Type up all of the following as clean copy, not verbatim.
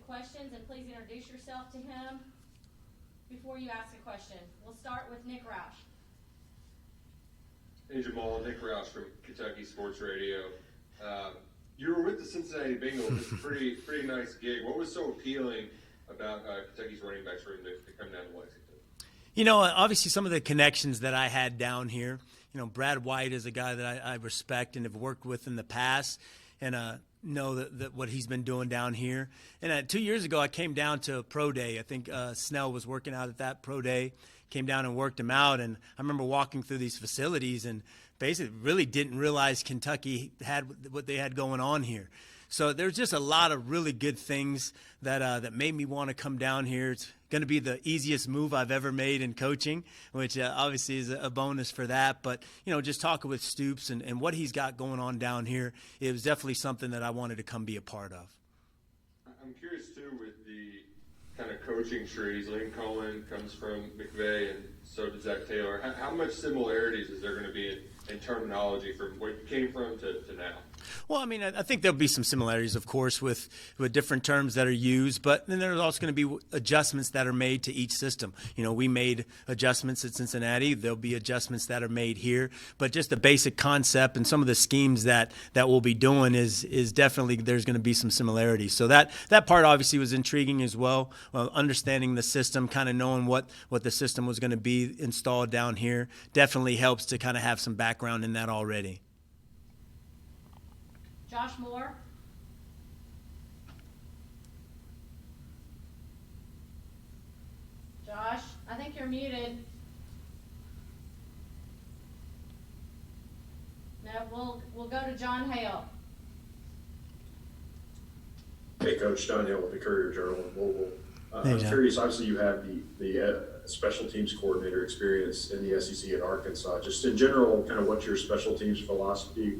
questions, and please introduce yourself to him before you ask a question. We'll start with Nick Roush. Hey Jamal, Nick Roush from Kentucky Sports Radio. You were with the Cincinnati Bengals. It's a pretty nice gig. What was so appealing about Kentucky's running backs room to come down to Lexington? You know, obviously some of the connections that I had down here. You know, Brad White is a guy that I respect and have worked with in the past, and know that what he's been doing down here. And 2 years ago, I came down to a pro day. I think Snell was working out at that pro day. Came down and worked him out, and I remember walking through these facilities and basically really didn't realize Kentucky had what they had going on here. So there's just a lot of really good things that made me want to come down here. It's going to be the easiest move I've ever made in coaching, which obviously is a bonus for that. But, you know, just talking with Stoops and what he's got going on down here, it was definitely something that I wanted to come be a part of. I'm curious, too, with the kind of coaching trees. Lane Cohen comes from McVay, and so does Zach Taylor. How much similarities is there going to be in terminology from what you came from to now? Well, I mean, I think there'll be some similarities, of course, with different terms that are used, but then there's also going to be adjustments that are made to each system. You know, we made adjustments at Cincinnati. There'll be adjustments that are made here, but just the basic concept and some of the schemes that we'll be doing is definitely there's going to be some similarities. So that part obviously was intriguing as well. Understanding the system, kind of knowing what the system was going to be installed down here definitely helps to kind of have some background in that already. Josh Moore. Josh, I think you're muted. No, we'll go to John Hale. Hey, Coach, John Hill with the Courier-Journal in Louisville. Hey, I was John. curious, obviously you have the special teams coordinator experience in the SEC at Arkansas. Just in general, kind of what's your special teams philosophy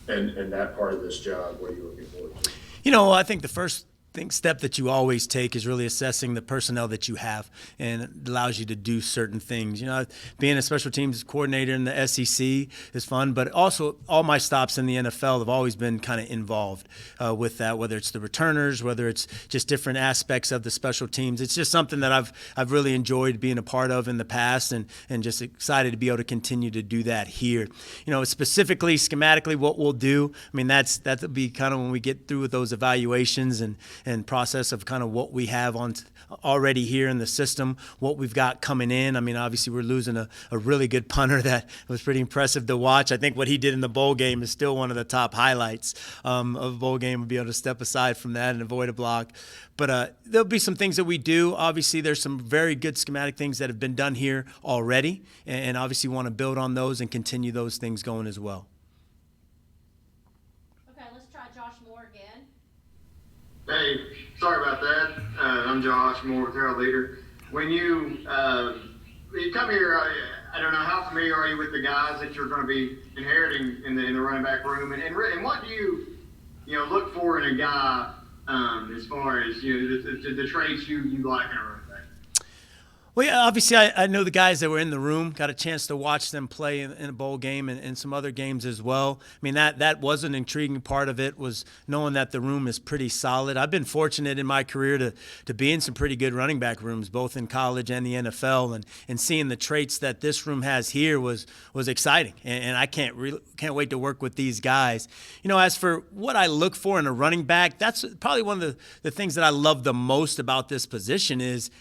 and that part of this job, what are you looking forward to? You know, I think the first step that you always take is really assessing the personnel that you have, and it allows you to do certain things. You know, being a special teams coordinator in the SEC is fun, but also all my stops in the NFL have always been kind of involved with that, whether it's the returners, whether it's just different aspects of the special teams. It's just something that I've really enjoyed being a part of in the past, and just excited to be able to continue to do that here. You know, specifically, schematically, what we'll do, I mean, that'll be kind of when we get through with those evaluations and process of kind of what we have on already here in the system, what we've got coming in. I mean, obviously we're losing a really good punter that was pretty impressive to watch. I think what he did in the bowl game is still one of the top highlights of a bowl game, to be able to step aside from that and avoid a block. But there'll be some things that we do. Obviously, there's some very good schematic things that have been done here already, and obviously want to build on those and continue those things going as well. Okay, let's try Josh Moore again. Hey, sorry about that. I'm Josh Moore with Herald Leader. When you come here, I don't know, how familiar are you with the guys that you're going to be inheriting in the running back room, and what do you look for in a guy as far as the traits you like in a running back? Well, yeah, obviously I know the guys that were in the room, got a chance to watch them play in a bowl game and some other games as well. I mean, that was an intriguing part of it, was knowing that the room is pretty solid. I've been fortunate in my career to be in some pretty good running back rooms, both in college and the NFL, and seeing the traits that this room has here was exciting. And I can't wait to work with these guys. You know, as for what I look for in a running back, that's probably one of the things that I love the most about this position is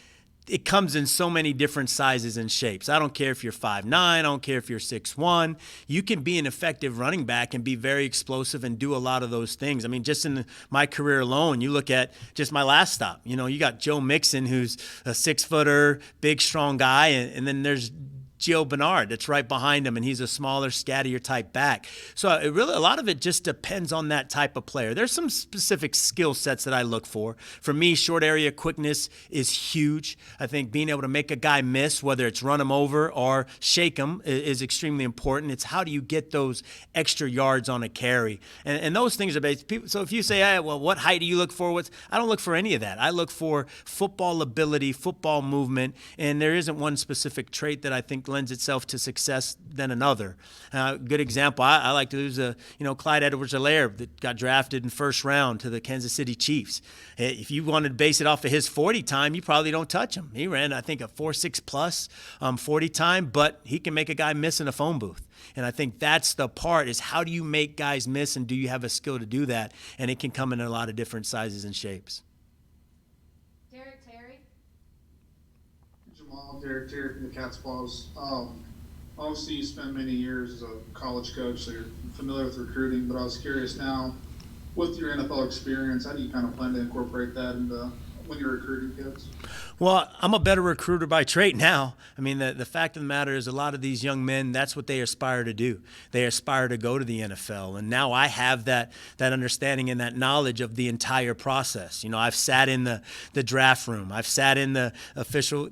it comes in so many different sizes and shapes. I don't care if you're 5'9", I don't care if you're 6'1". You can be an effective running back and be very explosive and do a lot of those things. I mean, just in my career alone, you look at just my last stop. You know, you got Joe Mixon, who's a 6-footer, big, strong guy, and then there's Gio Bernard that's right behind him, and he's a smaller, scattier type back. So a lot of it just depends on that type of player. There's some specific skill sets that I look for. For me, short area quickness is huge. I think being able to make a guy miss, whether it's run him over or shake him, is extremely important. It's how do you get those extra yards on a carry, and those things are based. So if you say, hey, well, what height do you look for? I don't look for any of that. I look for football ability, football movement, and there isn't one specific trait that I think lends itself to success than another. Good example, I like to use Clyde Edwards-Helaire that got drafted in first round to the Kansas City Chiefs. If you wanted to base it off of his 40 time, you probably don't touch him. He ran, I think, a 4.6 plus 40 time, but he can make a guy miss in a phone booth. And I think that's the part, is how do you make guys miss, and do you have a skill to do that? And it can come in a lot of different sizes and shapes. Terry? Jemal, Derek Terry from the Cats Paws. Obviously, you spent many years as a college coach, so you're familiar with recruiting, but I was curious now, with your NFL experience, how do you kind of plan to incorporate that into when you're recruiting kids? Well, I'm a better recruiter by trait now. I mean, the fact of the matter is a lot of these young men, that's what they aspire to do. They aspire to go to the NFL. And now I have that understanding and that knowledge of the entire process. I've sat in the draft room. I've sat in the official,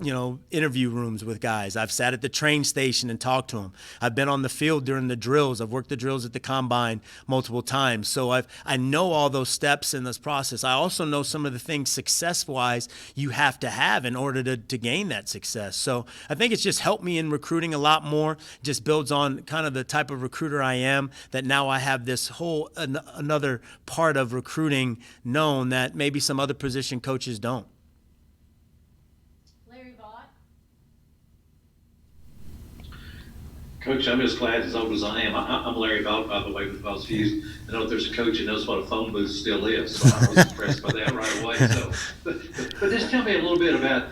interview rooms with guys. I've sat at the train station and talked to them. I've been on the field during the drills. I've worked the drills at the combine multiple times. So I know all those steps in this process. I also know some of the things success-wise you have to have in order to gain that success. So I think it's just helped me in recruiting a lot more. Just builds on kind of the type of recruiter I am, that now I have this whole another part of recruiting known that maybe some other position coaches don't. Larry Vaught? Coach, I'm as glad as old as I am. I'm Larry Vaught, by the way, with Vols Views. I know there's a coach who knows what a phone booth still is, so I was impressed by that right away. So, but just tell me a little bit about,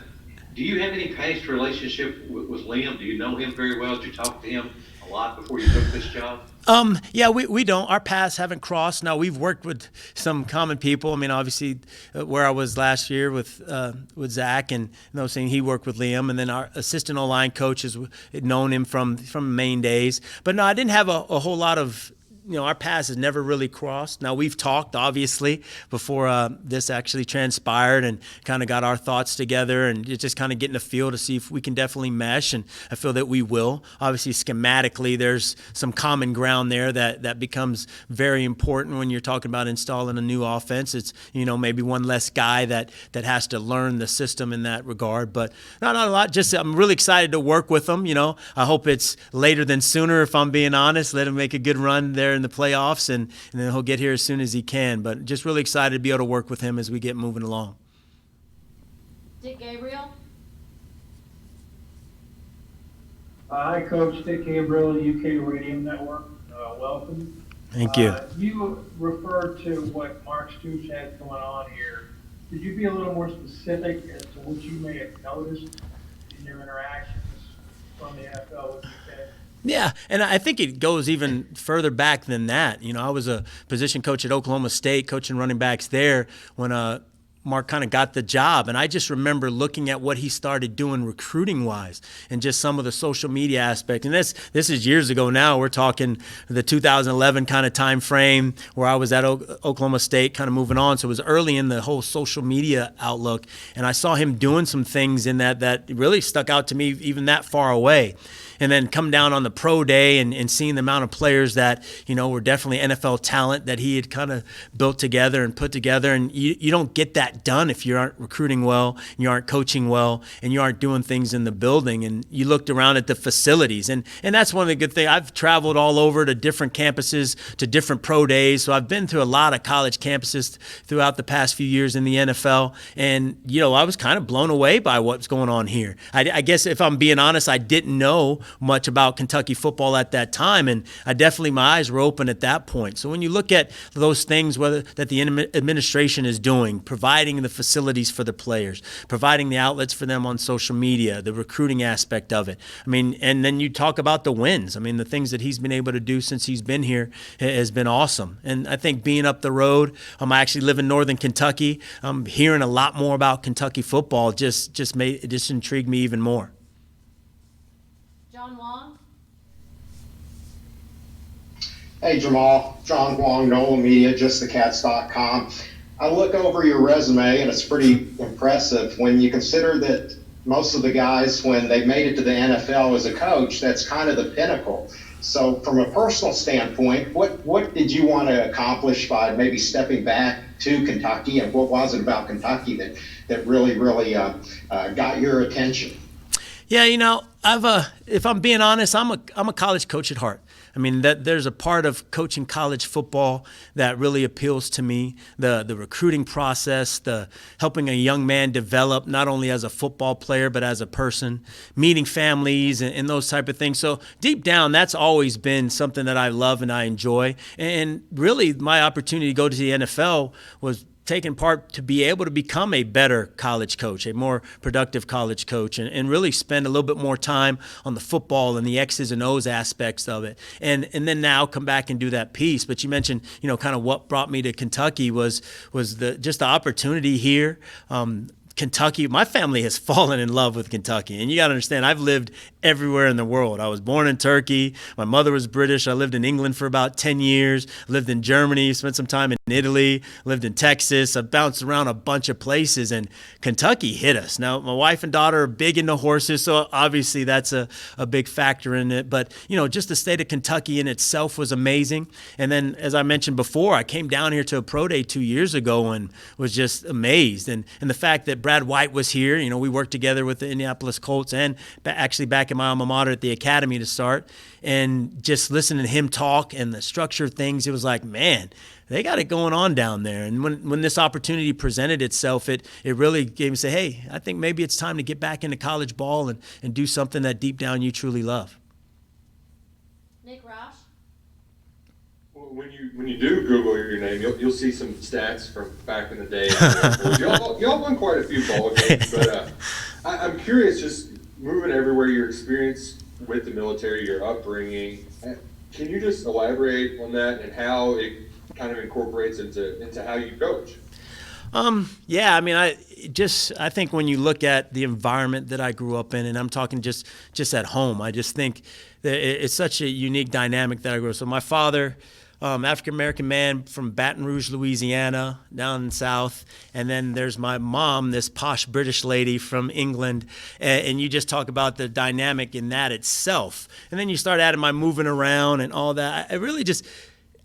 do you have any past relationship with Liam? Do you know him very well? Did you talk to him a lot before you took this job? Yeah, we don't. Our paths haven't crossed. Now, we've worked with some common people. I mean, obviously, where I was last year with Zach, and saying he worked with Liam, and then our assistant O-line coach has known him from Maine days. But no, I didn't have a whole lot of. Our paths has never really crossed. Now, we've talked, obviously, before this actually transpired, and kind of got our thoughts together, and just kind of getting a feel to see if we can definitely mesh, and I feel that we will. Obviously, schematically, there's some common ground there that becomes very important when you're talking about installing a new offense. It's, maybe one less guy that has to learn the system in that regard, but not a lot. Just, I'm really excited to work with him. I hope it's later than sooner, if I'm being honest. Let him make a good run there in the playoffs, and then he'll get here as soon as he can. But just really excited to be able to work with him as we get moving along. Dick Gabriel? Hi, Coach. Dick Gabriel, UK Radio Network. Welcome. Thank you. You referred to what Mark Stoops had going on here. Could you be a little more specific as to what you may have noticed in your interactions from the NFL with UK? Yeah, and I think it goes even further back than that. I was a position coach at Oklahoma State, coaching running backs there when Mark kind of got the job. And I just remember looking at what he started doing recruiting-wise, and just some of the social media aspect. And this is years ago now. We're talking the 2011 kind of time frame where I was at Oklahoma State, kind of moving on. So it was early in the whole social media outlook. And I saw him doing some things in that really stuck out to me even that far away. And then come down on the pro day and seeing the amount of players that, were definitely NFL talent that he had kind of built together and put together. And you don't get that done if you aren't recruiting well, and you aren't coaching well, and you aren't doing things in the building. And you looked around at the facilities. And that's one of the good things. I've traveled all over to different campuses, to different pro days. So I've been to a lot of college campuses throughout the past few years in the NFL. And, I was kind of blown away by what's going on here. I guess if I'm being honest, I didn't know much about Kentucky football at that time, and my eyes were open at that point. So when you look at those things, whether that the administration is doing, providing the facilities for the players, providing the outlets for them on social media, the recruiting aspect of it, and then you talk about the wins. The things that he's been able to do since he's been here has been awesome. And I think being up the road, I actually live in northern Kentucky. Hearing a lot more about Kentucky football just intrigued me even more. John Wong? Hey, Jemal. John Wong, NOLA Media, justthecats.com. I look over your resume, and it's pretty impressive when you consider that most of the guys, when they made it to the NFL as a coach, that's kind of the pinnacle. So from a personal standpoint, what did you want to accomplish by maybe stepping back to Kentucky, and what was it about Kentucky that really got your attention? Yeah, if I'm being honest, I'm a college coach at heart. I mean, that there's a part of coaching college football that really appeals to me. The recruiting process, the helping a young man develop not only as a football player but as a person, meeting families and those type of things. So deep down, that's always been something that I love and I enjoy. And really, my opportunity to go to the NFL was taking part to be able to become a better college coach, a more productive college coach, and really spend a little bit more time on the football and the X's and O's aspects of it. And then now come back and do that piece. But you mentioned, kind of what brought me to Kentucky was just the opportunity here. Kentucky, my family has fallen in love with Kentucky. And you got to understand, I've lived everywhere in the world. I was born in Turkey. My mother was British. I lived in England for about 10 years, lived in Germany, spent some time in Italy, lived in Texas. I bounced around a bunch of places, and Kentucky hit us. Now, my wife and daughter are big into horses, so obviously that's a big factor in it. But, just the state of Kentucky in itself was amazing. And then, as I mentioned before, I came down here to a pro day 2 years ago and was just amazed. And the fact that Brad White was here, we worked together with the Indianapolis Colts and actually back in my alma mater at the academy to start. And just listening to him talk and the structure of things, it was like, man, they got it going on down there. And when this opportunity presented itself, it really gave me say, hey, I think maybe it's time to get back into college ball and do something that deep down you truly love. Nick Roush? Well, when you do Google your name, you'll see some stats from back in the day. Y'all won quite a few ball games, but I'm curious, just moving everywhere, your experience with the military, your upbringing, can you just elaborate on that and how it kind of incorporates into how you coach? Yeah, I mean, I think when you look at the environment that I grew up in, and I'm talking just at home, I just think that it's such a unique dynamic that I grew up. So my father, African-American man from Baton Rouge, Louisiana, down in the South. And then there's my mom, this posh British lady from England. And you just talk about the dynamic in that itself. And then you start adding my moving around and all that.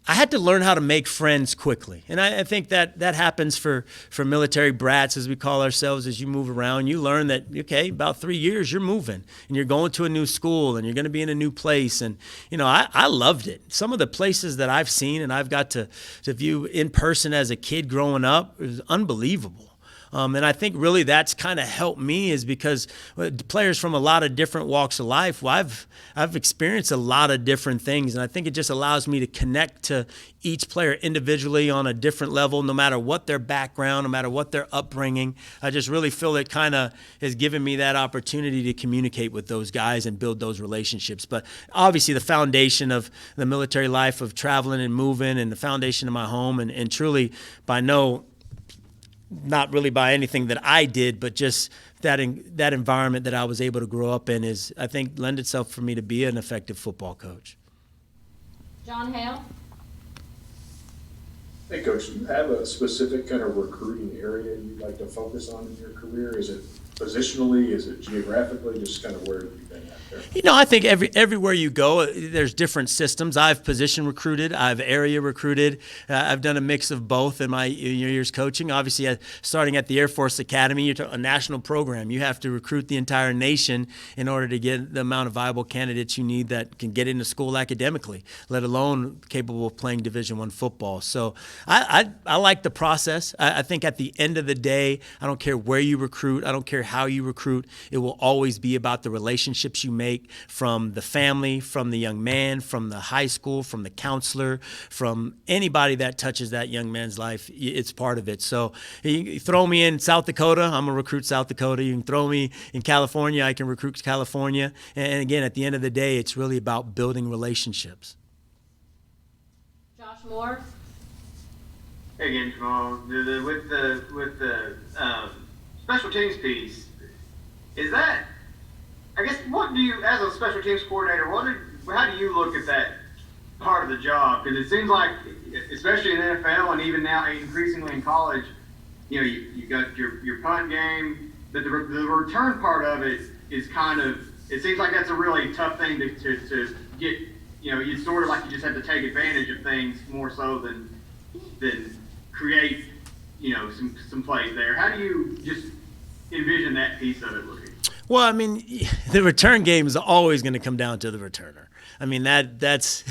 I had to learn how to make friends quickly. And I think that happens for military brats, as we call ourselves. As you move around, you learn that, okay, about 3 years, you're moving. And you're going to a new school, and you're going to be in a new place. And, I loved it. Some of the places that I've seen and I've got to view in person as a kid growing up is unbelievable. And I think really that's kind of helped me is because players from a lot of different walks of life, well, I've experienced a lot of different things. And I think it just allows me to connect to each player individually on a different level, no matter what their background, no matter what their upbringing. I just really feel it kind of has given me that opportunity to communicate with those guys and build those relationships. But obviously the foundation of the military life of traveling and moving and the foundation of my home and truly not really by anything that I did, but just that environment that I was able to grow up in is, I think, lend itself for me to be an effective football coach. John Hale? Hey, Coach, do you have a specific kind of recruiting area you'd like to focus on in your career? Is it positionally? Is it geographically? Just kind of where have you been at there? I think everywhere you go, there's different systems. I've position recruited. I've area recruited. I've done a mix of both in my years coaching. Obviously, starting at the Air Force Academy, you're a national program. You have to recruit the entire nation in order to get the amount of viable candidates you need that can get into school academically, let alone capable of playing Division I football. So I like the process. I think at the end of the day, I don't care where you recruit. I don't care how you recruit. It will always be about the relationships you make from the family, from the young man, from the high school, from the counselor, from anybody that touches that young man's life. It's part of it. So you throw me in South Dakota, I'm going to recruit South Dakota. You can throw me in California, I can recruit California. And again, at the end of the day, it's really about building relationships. Josh Moore? Hey again, Jamal. With the special teams piece, is that, I guess, what do you, as a special teams coordinator, how do you look at that part of the job? Because it seems like, especially in the NFL and even now increasingly in college, you got your punt game, but the return part of it is kind of, it seems like that's a really tough thing to get, it's sort of like you just have to take advantage of things more so than create, some plays there. How do you just envision that piece of it looking? Well, I mean, the return game is always going to come down to the returner. I mean that's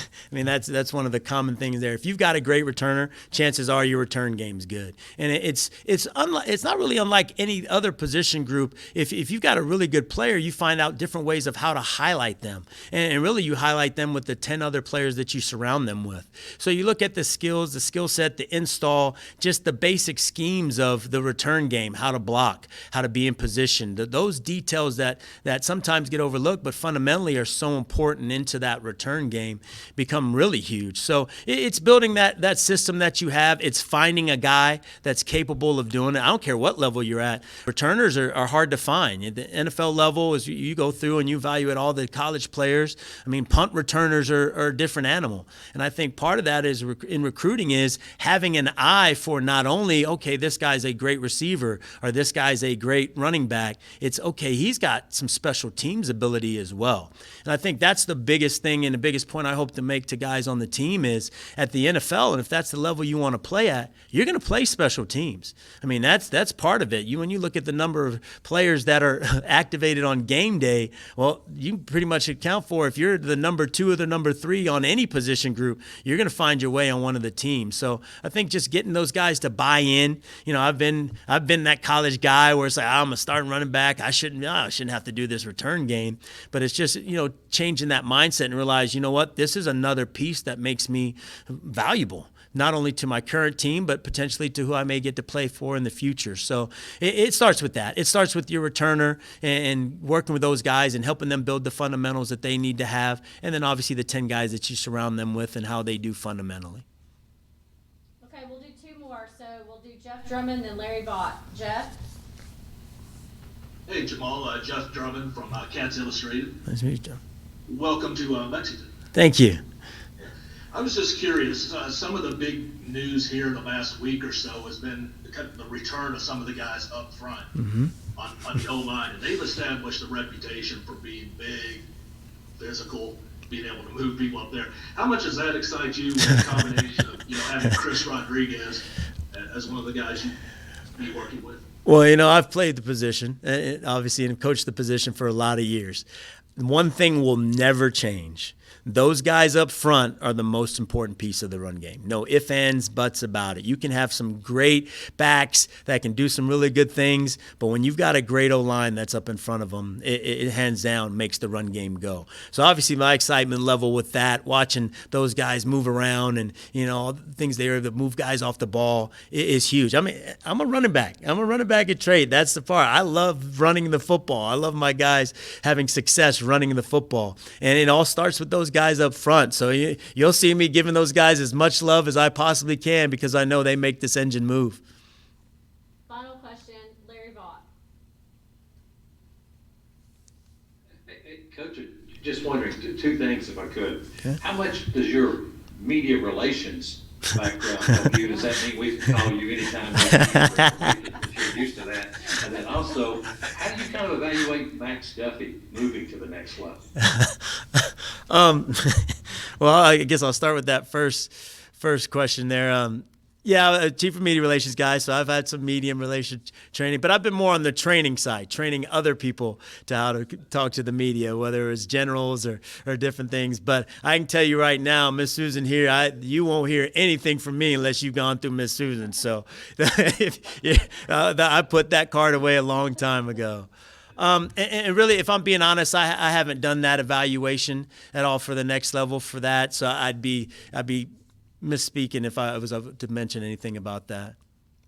one of the common things there. If you've got a great returner, chances are your return game's good. And it's not really unlike any other position group. If you've got a really good player, you find out different ways of how to highlight them. And really you highlight them with the 10 other players that you surround them with. So you look at the skills, the skill set, the install, just the basic schemes of the return game, how to block, how to be in position. Those details that sometimes get overlooked, but fundamentally are so important into that return game become really huge. So it's building that system that you have. It's finding a guy that's capable of doing it. I don't care what level you're at. Returners are hard to find. At the NFL level, as you go through and you evaluate all the college players, I mean, punt returners are a different animal. And I think part of that is in recruiting is having an eye for not only, okay, this guy's a great receiver or this guy's a great running back. It's, okay, he's got some special teams ability as well. And I think that's the biggest thing and the biggest point I hope to make to guys on the team is at the NFL, and if that's the level you want to play at, you're going to play special teams. I mean, that's part of it. When you look at the number of players that are activated on game day, well, you pretty much account for if you're the number 2 or the number 3 on any position group, you're going to find your way on one of the teams. So I think just getting those guys to buy in. I've been that college guy where it's like, I'm a starting running back. I shouldn't have to do this return game. But it's just, changing that mindset and realize, you know what, this is another piece that makes me valuable, not only to my current team, but potentially to who I may get to play for in the future. So it starts with that. It starts with your returner and working with those guys and helping them build the fundamentals that they need to have. And then obviously the 10 guys that you surround them with and how they do fundamentally. Okay, we'll do 2 more. So we'll do Jeff Drummond and Larry Vaught. Jeff? Hey, Jemal, Jeff Drummond from Cats Illustrated. Nice to meet you, Jeff. Welcome to Lexington. Thank you. I was just curious, some of the big news here in the last week or so has been the return of some of the guys up front on the O-line, and they've established a reputation for being big, physical, being able to move people up there. How much does that excite you with the combination of having Chris Rodriguez as one of the guys you'd be working with? Well, I've played the position, obviously, and coached the position for a lot of years. One thing will never change. Those guys up front are the most important piece of the run game. No ifs, ands, buts about it. You can have some great backs that can do some really good things, but when you've got a great O-line that's up in front of them, it hands down makes the run game go. So obviously my excitement level with that, watching those guys move around and, all the things there that move guys off the ball is huge. I mean, I'm a running back. I'm a running back at trade. That's the part. I love running the football. I love my guys having success running the football. And it all starts with those guys up front. So you'll see me giving those guys as much love as I possibly can because I know they make this engine move. Final question, Larry Vaught. Hey, Coach, just wondering, 2 things if I could. Okay. How much does your media relations background help you? Does that mean we can call you anytime if you're used to that? And then also, how do you kind of evaluate Max Duffy moving to the next level? Well, I guess I'll start with that first question there. Chief of media relations guy, so I've had some media relations training, but I've been more on the training side, training other people to how to talk to the media, whether it's generals or different things. But I can tell you right now, Miss Susan here, you won't hear anything from me unless you've gone through Miss Susan. So I put that card away a long time ago. And really, if I'm being honest, I haven't done that evaluation at all for the next level for that. So I'd be misspeaking if I was to mention anything about that.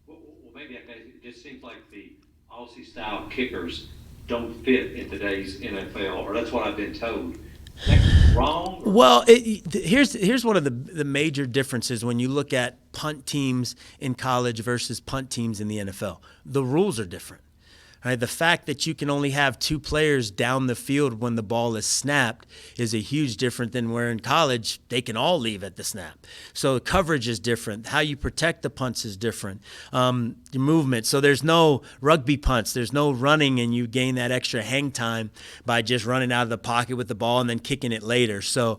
Well, maybe it just seems like the Aussie-style kickers don't fit in today's NFL, or that's what I've been told. Is that wrong? Well, here's one of the major differences when you look at punt teams in college versus punt teams in the NFL. The rules are different. Right? The fact that you can only have 2 players down the field when the ball is snapped is a huge difference than where in college they can all leave at the snap. So the coverage is different. How you protect the punts is different. Your movement. So there's no rugby punts. There's no running and you gain that extra hang time by just running out of the pocket with the ball and then kicking it later. So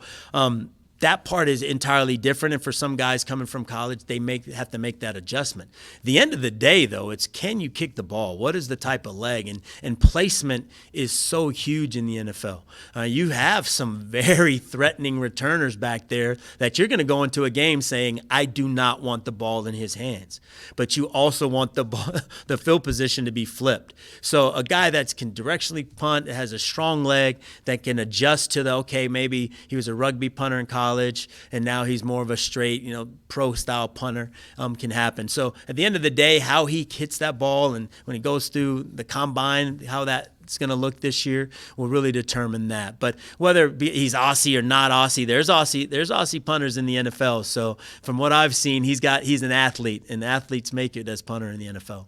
that part is entirely different, and for some guys coming from college, they have to make that adjustment. The end of the day, though, it's can you kick the ball? What is the type of leg? And placement is so huge in the NFL. You have some very threatening returners back there that you're going to go into a game saying, I do not want the ball in his hands. But you also want the field position to be flipped. So a guy that can directionally punt, that has a strong leg, that can adjust to okay, maybe he was a rugby punter in college, and now he's more of a straight, pro-style punter, can happen. So at the end of the day, how he hits that ball and when he goes through the combine, how that's going to look this year will really determine that. But whether he's Aussie or not Aussie, there's Aussie punters in the NFL. So from what I've seen, he's an athlete, and athletes make it as punter in the NFL.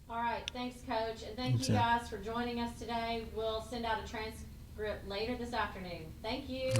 All right, thanks, Coach, and thank you guys for joining us today. We'll send out a transcript later this afternoon. Thank you.